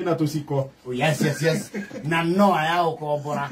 na tusiko. Oh yes. Na no aya ukombora.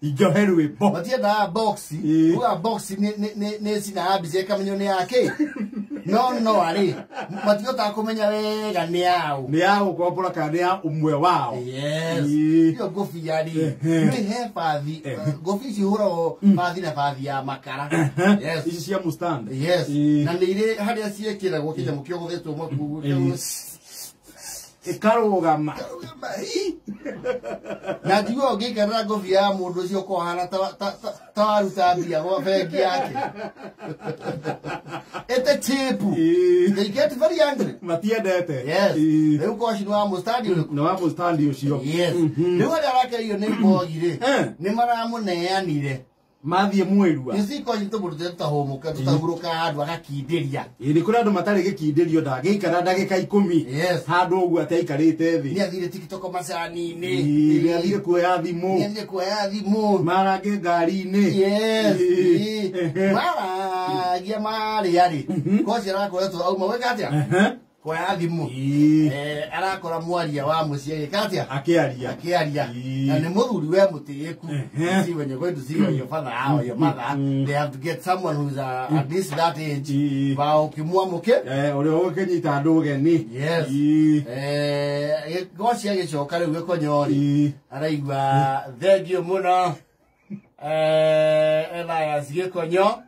Ijoheru we box. Batia da box. Uga box ne sina abize kamenyone yake. No ari. Matio ta kumenya wega ni yao. Ni yao ukombora kana ya umwe wao. Yes. Yo gofi yari. Ni he fathi. Gofi si huro fathi na fathi ya makara. Yes. Ici cia mustand. Yes. Na ni ire haria ciekira gukija mukio guthetwo mwaku. Ikarugama. Na digo ngikara gofi ya mundu ucio ko hana ta ruta mbia go bengi yake. Ete chipu. They get very angry. Matiendete. Yes. Leo ko shi no mustadi uko. No mustadi ucio. Yes. Leo ari arake iyo ni mbogire. Ni maramuneanire. Mathie mwirua. Isi ko nyito burute tahomuka tutaguruka handu agakindiria. Iri kuri andu matari gikindirio ndagikara ndagika 10. Yes. Handu ugu ataikarite thi. Ni athire TikTok macani ni. Ni athire kuoya thimu. Ni athire kuoya thimu. Marange ngari ni. Yes. Maragia mari ari. Ko cira koretwo auma weka atia? Kuoya thimu. Arakora mwaria wa mucie gikatia? Akiaria. Na ni muthuri we mutiiku. See when you're going to see your father or your mother, they have to get someone who's at least that age. Ba ukimwa muke? Uri ukinyita nduge ni. Yes. Gocia gicoka riu gikonyori. Araigua thengio muno. Elias gikonyo.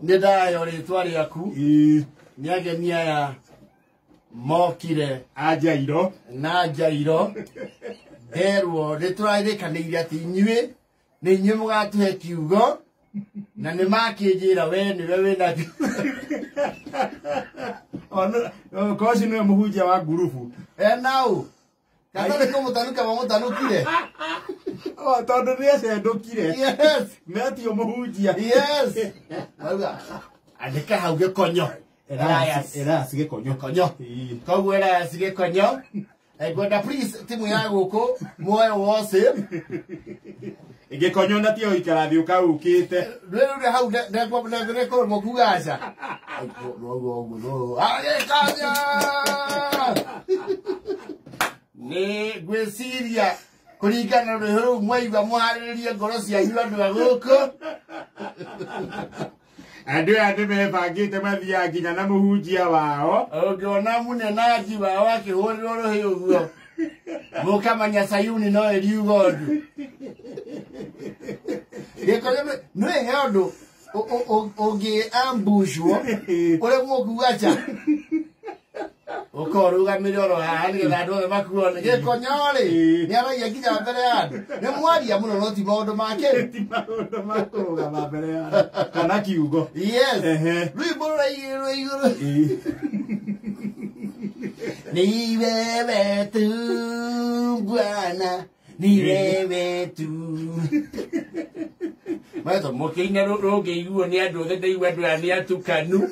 Ni ndayo ritwa riaku. Ni agenia ya mokire ajairo na jairo derwo niturairikanire ati inyue ni inyue mugatuhe kiugo na ni makinjira we ni we wina ono koshi no muhunjia wa gurufu nau kana ni kumutanuka wa mutanukire tondu ni acendukire. Yes. Metio muhunjia. Yes. Andika hau gikonyo. Elias gikonyo. Koguo Elias gikonyo. Gwenda please timu ya guku moyo wose. Gikonyo natio ikarathi ukaukite. Rero hau ndekwo mukugaca. No. Agikaja. Ni gwiciria kuringana na huru mwaigwa muhariririe ngoro cia nyu andu aguku. Andu mebangite mathia nginya na muhunjia wao. Ungiona munenaji wao akihurirwo ruhi uguo. Mukamanya Sayuni no eriugo ndu. Yekoje no ehondo ogi ambushwo ore mukugacha. Ukoruga miroro hani ndandu makuone gikonyori ni aragia nginya mbere yandu ni mwaria muno no ti maundu make ti maundu makuruga mbere yandu kana kiugo. Yes. Rwimbo iguru ni wewe tu bwana ni wewe tu mato mokinya roge iguo ni andu othe ndaigua andu ani atukanu.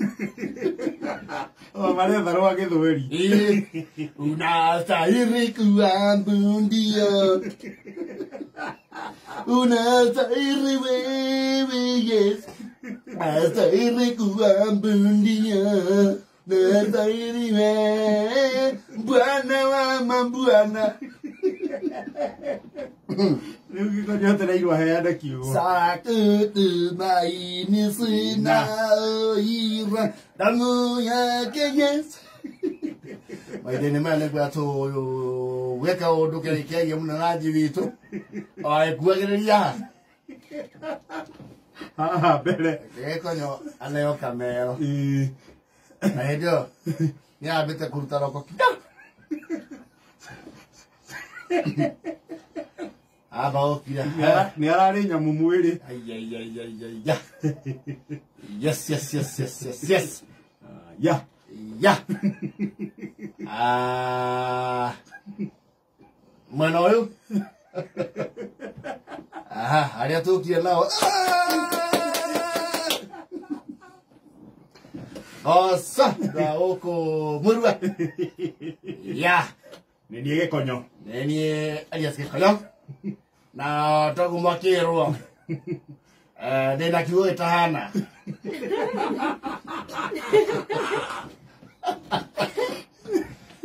Maretha rwa githweri. Unastahili kuambundia. Unastahili wewe yes. Unastahili kuambundia. Unastahili wewe Bwana wa mabwana. Leo gikonyo taraigua heana kiugo. Sakutu maini sina ira dangu yake yes. Maidene mane kwa to weka undu kerekeria muno na nji witu. Ai kuagereria. Bele. Gikonyo aneo kamero. Aido. Ni abete kuruta roko kidogo. Aba okira. Ni arari nyamu mwiri. Ay. Yes. Ya. Mwana huyu. Aria tukire nao. Osa, oko murwa. Ya. Ni gikonyo. Ni Elias gikonyo. Na togu makirwo. Ndina kiugo itahana.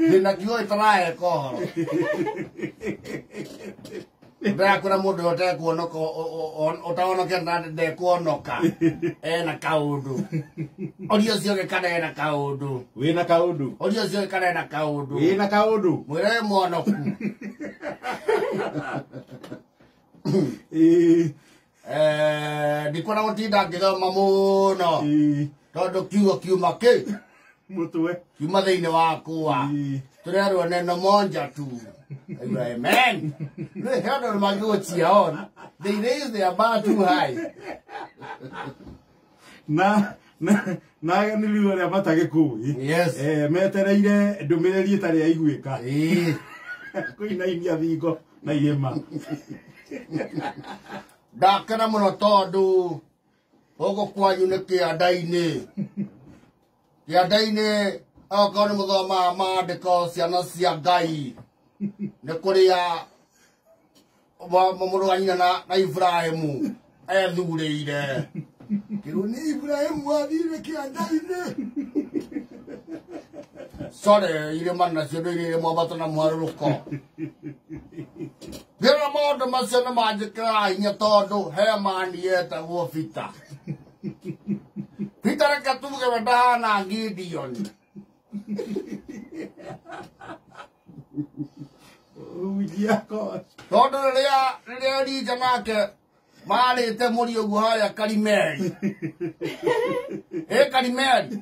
Ndina kiugo itarae kohoro. Ndakura mundu ote kuonoka utaonoke ndande kuonoka. Ena kaundu. Orio cio gikana ena kaundu. Wina kaundu. Orio cio gikana ena kaundu. Wina kaundu. Mwire mwonoku. Ndikona gutinda ngithoma muno. Tondu kiugo kiuma ki. Mutwe. Kiuma thiini wakwa. Turerwo neno monja tu. Amen. They heard on my goats on. They raised their bar too high. Na niliwe ya matage kui. Yes. Metereire ndumiriri itari aiguika. Kuina inia thigo na irema. Ndakena muno tondu ogo kwanyu ni kianda-ini. Kianda-ini okorwo ni muthoma maandiko ciana cia Ngai. Nĩ kũrĩa mũrũ wa nyina na Ibrahimu ethurĩire. Kĩrĩu nĩ Ibrahimu wathire kĩanda-inĩ. Sorry, irĩma nacio nĩ irĩ mwambato na mwarũrũko. Ngĩrora maũndũ macio nĩ manjĩkĩra hinya tondũ Hemani etagwo Peter. Peter reke tuge we ndahana Gideon. Tondu riria Elija nake marite muri uguo haria Karimeli. Karimeli.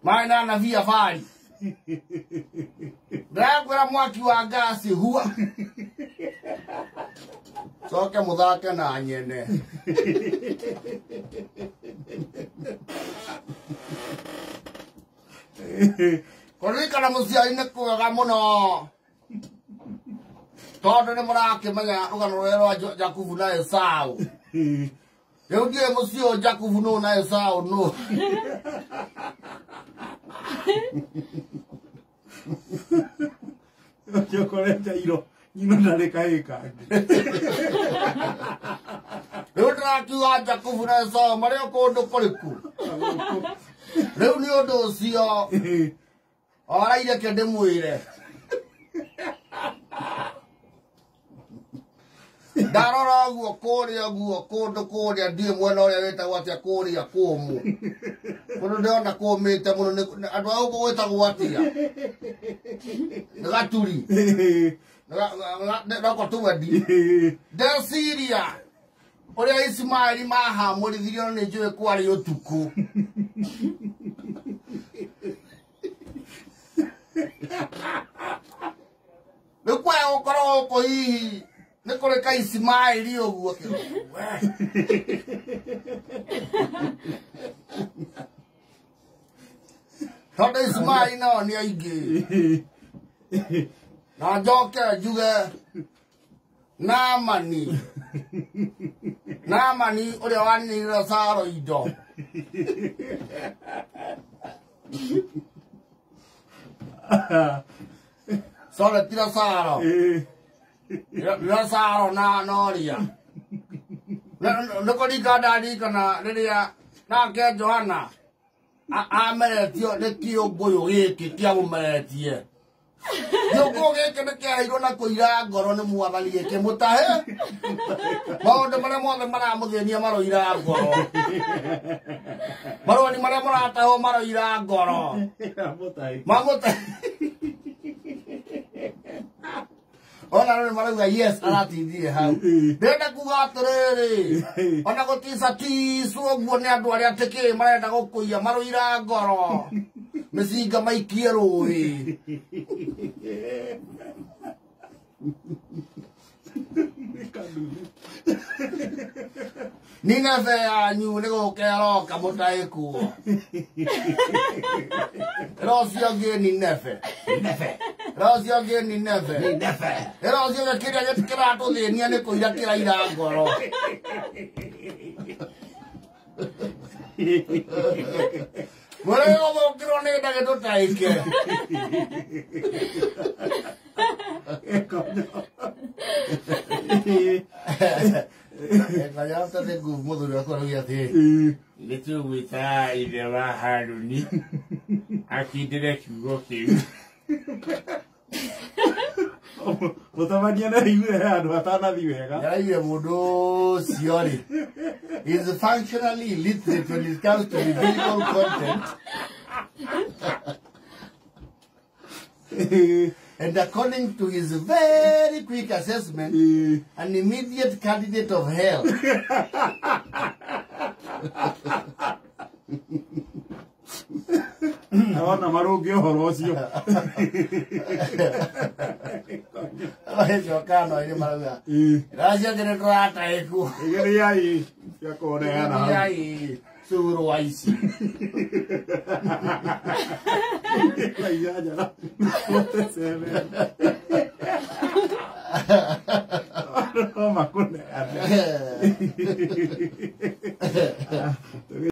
Maina na via fari. Ndagwira mwaki wa ngasi hua. Coke muthake na nyene. Kurikana muciari ni kwega muno. Tondu ni murakimenya rugano rũrĩa rwa Jakubu na Esau. Rĩu ndiũĩ mũciĩ ũyũ Jakubu nũ na Esau nũ. Ũkĩokorete iro nyina ndarĩ kahĩĩ kangĩ. Rĩu ndĩrakiuga Jakubu na Esau marĩ o kũndũ kũrĩkũ. Rĩu nĩ ũndũ ũcio araire ke ndĩmwĩre. Ndarora guo kũndũ kũrĩa ndiĩ mwena ũrĩa wĩtagwo atĩa kũrĩa kũmũ. Kũndũ ndĩrona kũmĩte mũno andũ a gũkũ gwĩtagwo atĩa. Nĩ Gaturi. Noko tũwendi. Ndeciria ũrĩa Ismaeli mahamũrithirio nĩ njũĩ kwarĩ ũtukũ. Nĩ kwaya gũkorwo gũkũ hihi nĩ kũrĩ ka Ismaeli ũguo tondu Ismaeli nao nĩ aingĩ. Na njoke njuge Naamani ũrĩa waninĩire Lazaro indo. Sorry, ti Lazaro. Lazaro na Noria. Nĩkũringa ndarikana rĩrĩa nake Johana ameritio nĩ kĩũngũyũ gĩkĩ kĩamũmeretie. Kĩũngũyũ gĩkĩ nĩ kĩaheirwo na kũira ngoro nĩ Mwathani gĩkĩmũtahe. Maũndũ marĩa mothe maramũthĩnia maroira ngoro. Marũni marĩa mũratahwo maroira ngoro. Mamũtahe. Ona rĩu marauga yes aratithie hau. Ndĩrenda kuga atĩrĩrĩ, ona gũticacicwo ũguo nĩ andũ arĩa tĩkĩ marenda gũkũiya maroira ngoro. Mĩcinga maikie rũĩ. Nineve yanyu nĩ gũkeroka mũtaĩkuo. Rũciũ ngĩ Nineve. Rũciũ ngĩ Nineve. Rũciũ kĩrĩa kĩratũthĩnia nĩ kũira kĩraira ngoro. Mũrĩ gũthũkĩrwo nĩ ndagĩ tũtaĩke. Kanyata de mũthuri wakwa rauga atĩ nĩ tũgwĩta ithe wa Harũni akindĩre kiugo kĩu. Mutamania na igue andu atanathi wega. Yaraire mundu ciori. Is functionally illiterate when it comes to biblical content. And according to his very quick assessment, an immediate candidate of hell. Ona marugi horo ucio. Ayo kano ile maraga. Raja jere ko ata eku. Igere yai ya ko ne ana. Yai suru waisi. Ya ya. Oh makune.